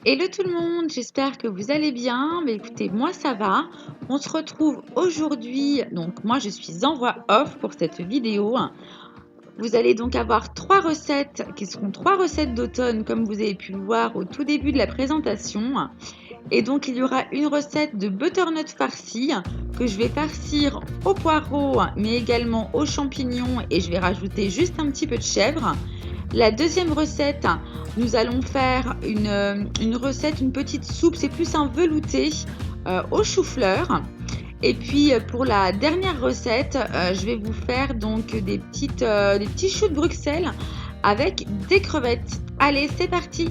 Hello tout le monde, j'espère que vous allez bien. Mais écoutez, moi ça va. On se retrouve aujourd'hui. Donc moi je suis en voix off pour cette vidéo. Vous allez donc avoir trois recettes qui seront trois recettes d'automne comme vous avez pu le voir au tout début de la présentation. Et donc il y aura une recette de butternut farci que je vais farcir aux poireaux mais également aux champignons et je vais rajouter juste un petit peu de chèvre. La deuxième recette, nous allons faire une recette, une petite soupe, c'est plus un velouté au chou-fleur. Et puis pour la dernière recette, je vais vous faire donc des petits choux de Bruxelles avec des crevettes. Allez, c'est parti!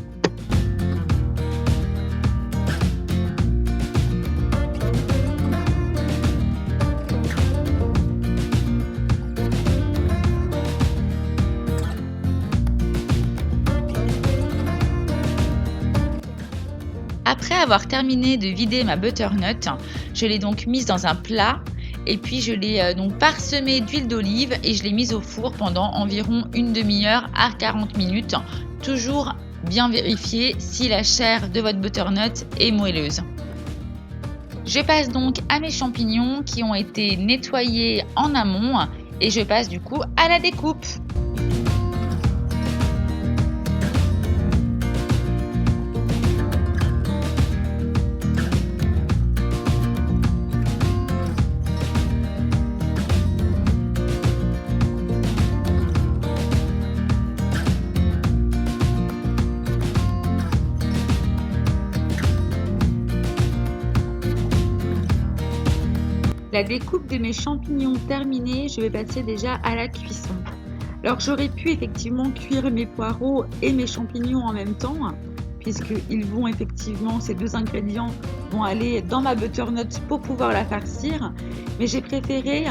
Après avoir terminé de vider ma butternut, je l'ai donc mise dans un plat et puis je l'ai donc parsemée d'huile d'olive et je l'ai mise au four pendant environ une demi-heure à 40 minutes. Toujours bien vérifier si la chair de votre butternut est moelleuse. Je passe donc à mes champignons qui ont été nettoyés en amont et je passe du coup à la découpe. La découpe de mes champignons terminée, je vais passer déjà à la cuisson. Alors j'aurais pu effectivement cuire mes poireaux et mes champignons en même temps, puisqu'ils vont effectivement, ces deux ingrédients vont aller dans ma butternut pour pouvoir la farcir. Mais j'ai préféré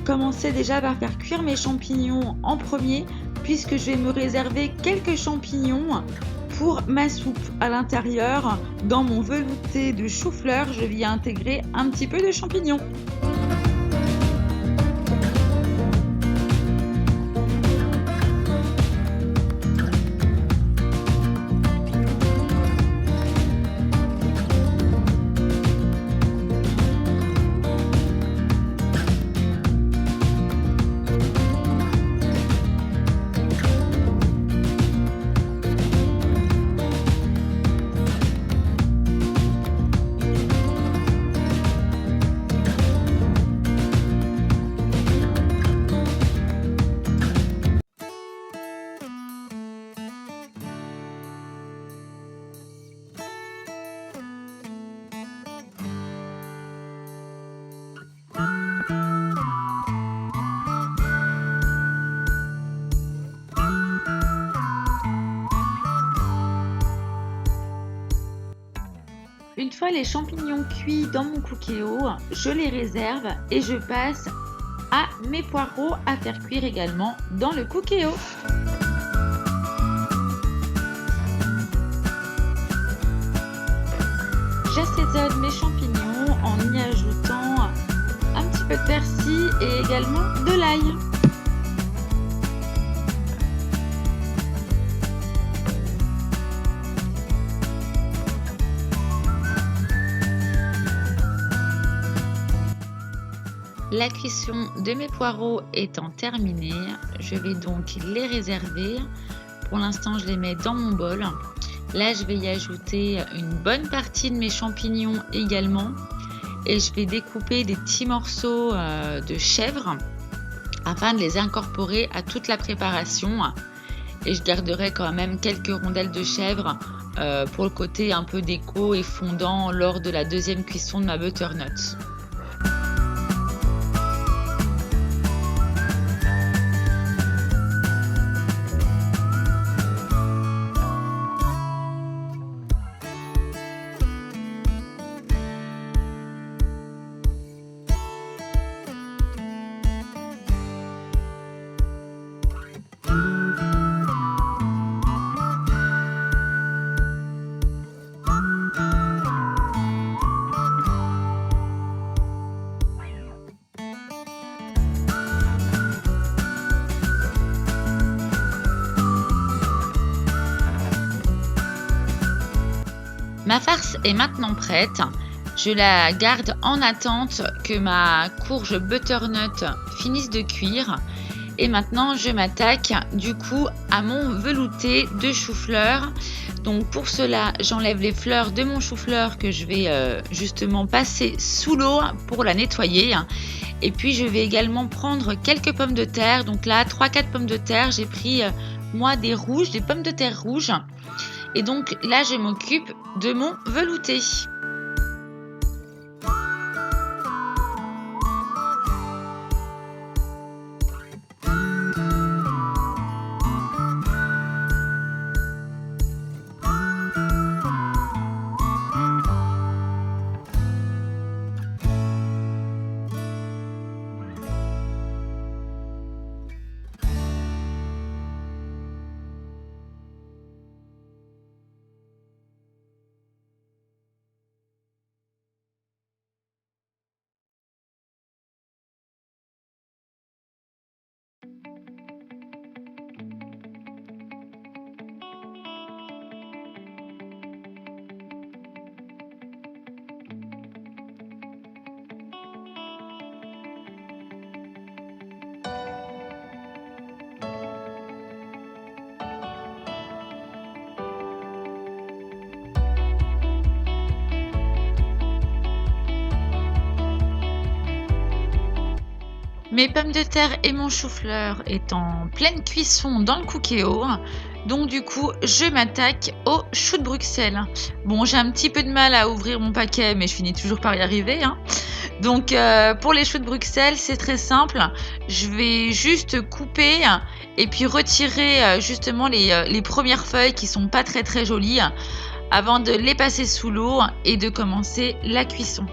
commencer déjà par faire cuire mes champignons en premier, puisque je vais me réserver quelques champignons pour ma soupe à l'intérieur. Dans mon velouté de chou-fleur, je vais y intégrer un petit peu de champignons. Une fois les champignons cuits dans mon cookéo, je les réserve et je passe à mes poireaux à faire cuire également dans le cookéo. J'assaisonne mes champignons en y ajoutant un petit peu de persil et également de l'ail. La cuisson de mes poireaux étant terminée, je vais donc les réserver. Pour l'instant, je les mets dans mon bol. Là, je vais y ajouter une bonne partie de mes champignons également. Et je vais découper des petits morceaux de chèvre afin de les incorporer à toute la préparation. Et je garderai quand même quelques rondelles de chèvre pour le côté un peu déco et fondant lors de la deuxième cuisson de ma butternut. Ma farce est maintenant prête. Je la garde en attente que ma courge butternut finisse de cuire. Et maintenant, je m'attaque du coup à mon velouté de chou-fleur. Donc pour cela, j'enlève les fleurs de mon chou-fleur que je vais justement passer sous l'eau pour la nettoyer. Et puis je vais également prendre quelques pommes de terre. Donc là, 3-4 pommes de terre. J'ai pris moi des pommes de terre rouges. Et donc là, je m'occupe de mon velouté. Mes pommes de terre et mon chou-fleur est en pleine cuisson dans le Cookéo. Donc du coup, je m'attaque aux choux de Bruxelles. Bon, j'ai un petit peu de mal à ouvrir mon paquet, mais je finis toujours par y arriver. Donc pour les choux de Bruxelles, c'est très simple. Je vais juste couper et puis retirer justement les premières feuilles qui sont pas très très jolies avant de les passer sous l'eau et de commencer la cuisson.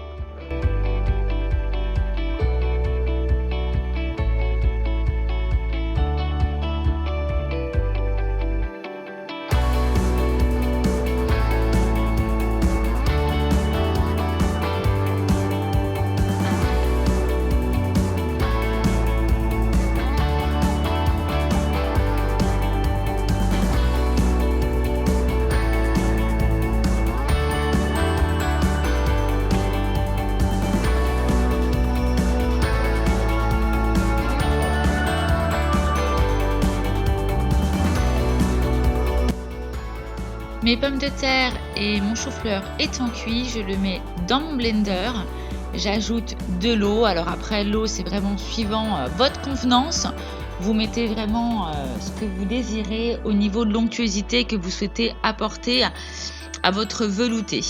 Mes pommes de terre et mon chou-fleur étant cuits, je le mets dans mon blender. J'ajoute de l'eau. Alors après, l'eau, c'est vraiment suivant votre convenance. Vous mettez vraiment ce que vous désirez au niveau de l'onctuosité que vous souhaitez apporter à votre velouté.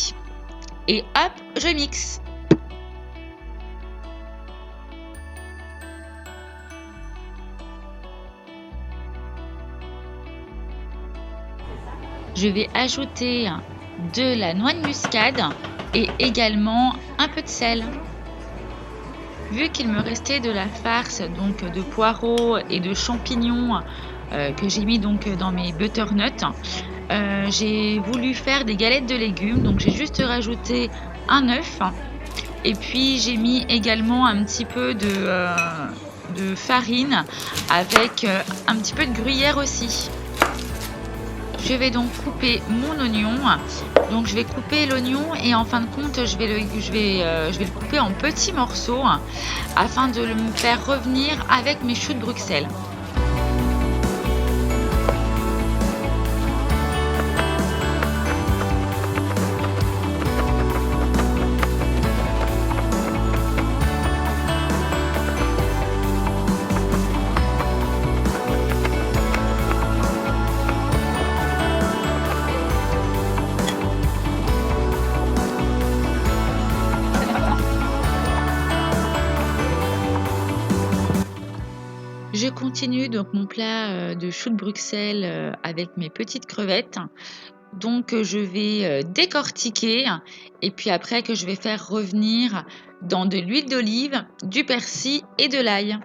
Et hop, je mixe. Je vais ajouter de la noix de muscade et également un peu de sel. Vu qu'il me restait de la farce donc de poireaux et de champignons que j'ai mis donc dans mes butternuts, j'ai voulu faire des galettes de légumes. Donc j'ai juste rajouté un œuf et puis j'ai mis également un petit peu de farine avec un petit peu de gruyère aussi. Je vais donc couper mon oignon. Donc je vais couper l'oignon et en fin de compte je vais le couper en petits morceaux afin de le faire revenir avec mes choux de Bruxelles. Je continue donc mon plat de choux de Bruxelles avec mes petites crevettes. Donc je vais décortiquer et puis après que je vais faire revenir dans de l'huile d'olive, du persil et de l'ail.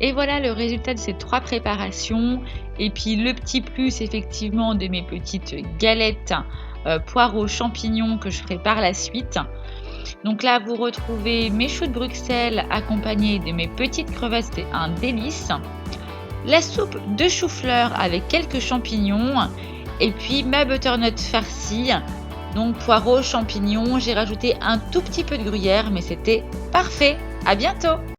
Et voilà le résultat de ces 3 préparations. Et puis le petit plus effectivement de mes petites galettes poireaux champignons que je ferai par la suite. Donc là, vous retrouvez mes choux de Bruxelles accompagnés de mes petites crevettes, c'était un délice. La soupe de chou-fleur avec quelques champignons et puis ma butternut farcie. Donc poireaux, champignons, j'ai rajouté un tout petit peu de gruyère mais c'était parfait. À bientôt!